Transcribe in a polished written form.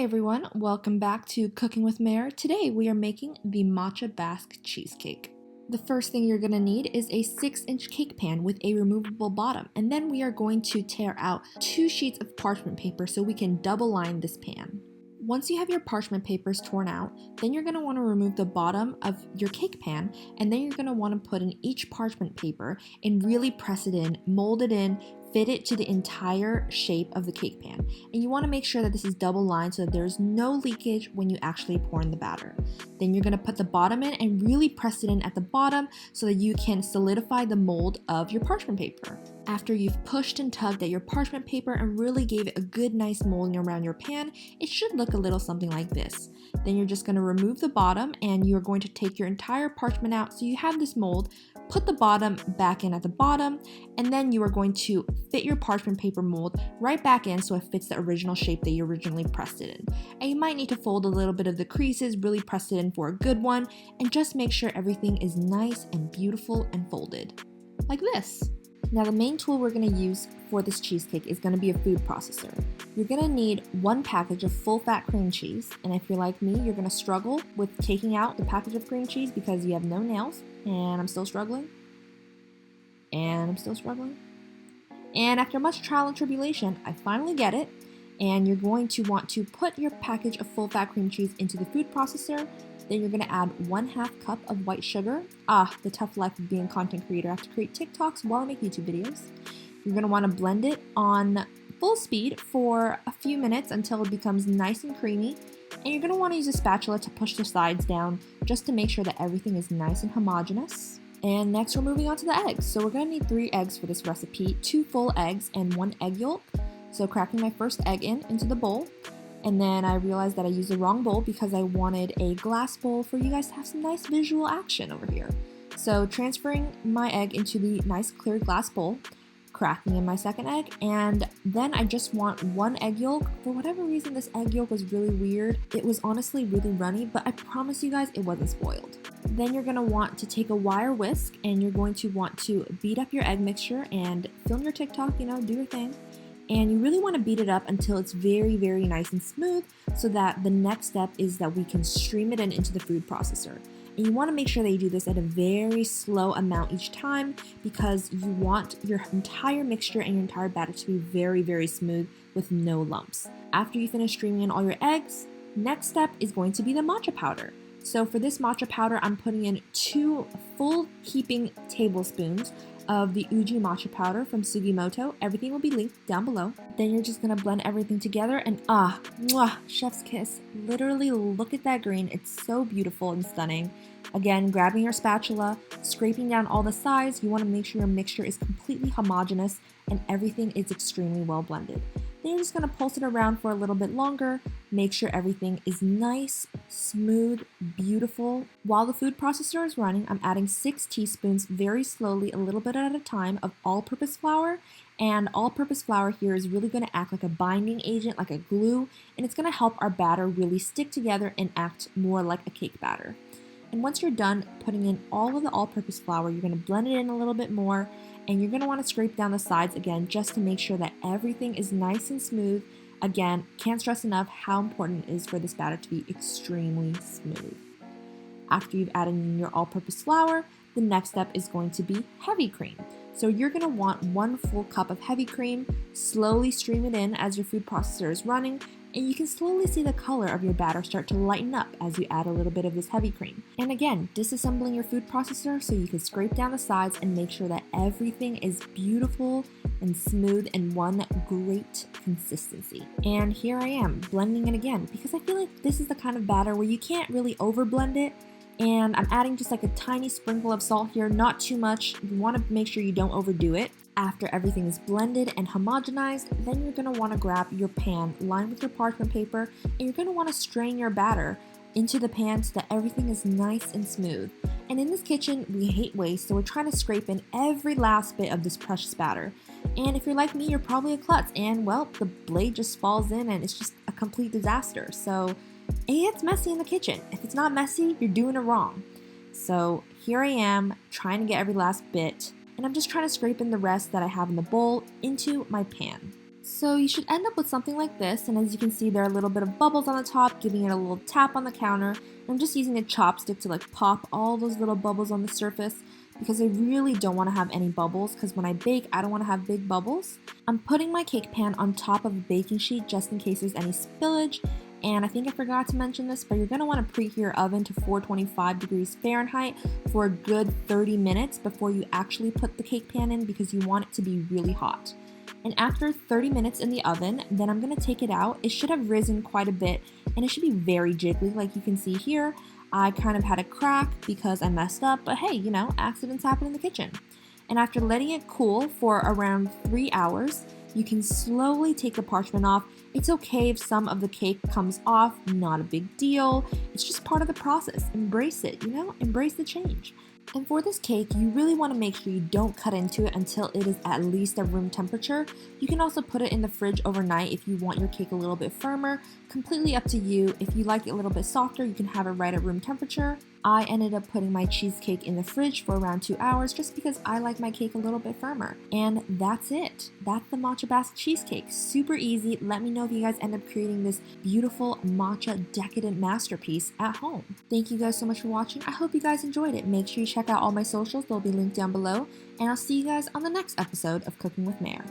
everyone, welcome back to Cooking with Mare. Today we are making the Matcha Basque Cheesecake. The first thing you're going to need is a 6-inch cake pan with a removable bottom, and then we are going to tear out 2 sheets of parchment paper so we can double line this pan. Once you have your parchment papers torn out, then you're going to want to remove the bottom of your cake pan, and then you're going to want to put in each parchment paper and really press it in, mold it in, fit it to the entire shape of the cake pan. And you want to make sure that this is double lined so that there's no leakage when you actually pour in the batter. Then you're going to put the bottom in and really press it in at the bottom so that you can solidify the mold of your parchment paper. After you've pushed and tugged at your parchment paper and really gave it a good nice molding around your pan, it should look a little something like this. Then you're just going to remove the bottom and you're going to take your entire parchment out so you have this mold, put the bottom back in at the bottom, and then you are going to fit your parchment paper mold right back in so it fits the original shape that you originally pressed it in. And you might need to fold a little bit of the creases, really press it in for a good one, and just make sure everything is nice and beautiful and folded. Like this. Now the main tool we're going to use for this cheesecake is going to be a food processor. You're going to need 1 package of full-fat cream cheese, and if you're like me, you're going to struggle with taking out the package of cream cheese because you have no nails, and I'm still struggling, and after much trial and tribulation, I finally get it, and you're going to want to put your package of full-fat cream cheese into the food processor. Then you're going to add 1/2 cup of white sugar. The tough life of being a content creator. I have to create TikToks while I make YouTube videos. You're going to want to blend it on full speed for a few minutes until it becomes nice and creamy. And you're going to want to use a spatula to push the sides down just to make sure that everything is nice and homogeneous. And next we're moving on to the eggs. So we're going to need 3 eggs for this recipe, 2 full eggs and 1 egg yolk. So cracking my first egg into the bowl. And then I realized that I used the wrong bowl because I wanted a glass bowl for you guys to have some nice visual action over here. So transferring my egg into the nice clear glass bowl, cracking in my second egg, and then I just want 1 egg yolk. For whatever reason, this egg yolk was really weird. It was honestly really runny, but I promise you guys it wasn't spoiled. Then you're going to want to take a wire whisk and you're going to want to beat up your egg mixture and film your TikTok, do your thing. And you really want to beat it up until it's very, very nice and smooth so that the next step is that we can stream it into the food processor. And you want to make sure that you do this at a very slow amount each time because you want your entire mixture and your entire batter to be very, very smooth with no lumps. After you finish streaming in all your eggs, next step is going to be the matcha powder. So for this matcha powder, I'm putting in 2 full heaping tablespoons of the Uji matcha powder from Sugimoto. Everything will be linked down below. Then you're just gonna blend everything together and mwah, chef's kiss. Literally look at that green. It's so beautiful and stunning. Again, grabbing your spatula, scraping down all the sides. You wanna make sure your mixture is completely homogeneous and everything is extremely well blended. Then you're just gonna pulse it around for a little bit longer, make sure everything is nice, smooth, beautiful. While the food processor is running, I'm adding 6 teaspoons very slowly, a little bit at a time, of all-purpose flour. And all-purpose flour here is really gonna act like a binding agent, like a glue, and it's gonna help our batter really stick together and act more like a cake batter. And once you're done putting in all of the all-purpose flour, you're gonna blend it in a little bit more, and you're going to want to scrape down the sides again just to make sure that everything is nice and smooth. Again, can't stress enough how important it is for this batter to be extremely smooth. After you've added in your all-purpose flour, the next step is going to be heavy cream. So you're going to want 1 full cup of heavy cream, slowly stream it in as your food processor is running, and you can slowly see the color of your batter start to lighten up as you add a little bit of this heavy cream. And again, disassembling your food processor so you can scrape down the sides and make sure that everything is beautiful and smooth in one great consistency. And here I am blending it again because I feel like this is the kind of batter where you can't really over blend it. And I'm adding just like a tiny sprinkle of salt here, not too much. You want to make sure you don't overdo it. After everything is blended and homogenized, then you're going to want to grab your pan lined with your parchment paper and you're going to want to strain your batter into the pan so that everything is nice and smooth. And in this kitchen, we hate waste, so we're trying to scrape in every last bit of this precious batter. And if you're like me, you're probably a klutz and, well, the blade just falls in and it's just a complete disaster. So it's messy in the kitchen. If it's not messy, you're doing it wrong. So here I am trying to get every last bit, and I'm just trying to scrape in the rest that I have in the bowl into my pan. So you should end up with something like this, and as you can see, there are a little bit of bubbles on the top, giving it a little tap on the counter. I'm just using a chopstick to like pop all those little bubbles on the surface because I really don't want to have any bubbles, because when I bake, I don't want to have big bubbles. I'm putting my cake pan on top of a baking sheet just in case there's any spillage. And I think I forgot to mention this, but you're going to want to preheat your oven to 425 degrees Fahrenheit for a good 30 minutes before you actually put the cake pan in, because you want it to be really hot. And after 30 minutes in the oven, then I'm going to take it out. It should have risen quite a bit, and it should be very jiggly like you can see here. I kind of had a crack because I messed up, but hey, you know, accidents happen in the kitchen. And after letting it cool for around 3 hours, you can slowly take the parchment off. It's okay if some of the cake comes off, not a big deal. It's just part of the process. Embrace it, you know, embrace the change. And for this cake, you really want to make sure you don't cut into it until it is at least at room temperature. You can also put it in the fridge overnight if you want your cake a little bit firmer. Completely up to you. If you like it a little bit softer, you can have it right at room temperature. I ended up putting my cheesecake in the fridge for around 2 hours just because I like my cake a little bit firmer. And that's it. That's the Matcha Basque Cheesecake. Super easy. Let me know if you guys end up creating this beautiful matcha decadent masterpiece at home. Thank you guys so much for watching. I hope you guys enjoyed it. Make sure you check out all my socials. They'll be linked down below. And I'll see you guys on the next episode of Cooking with Mare.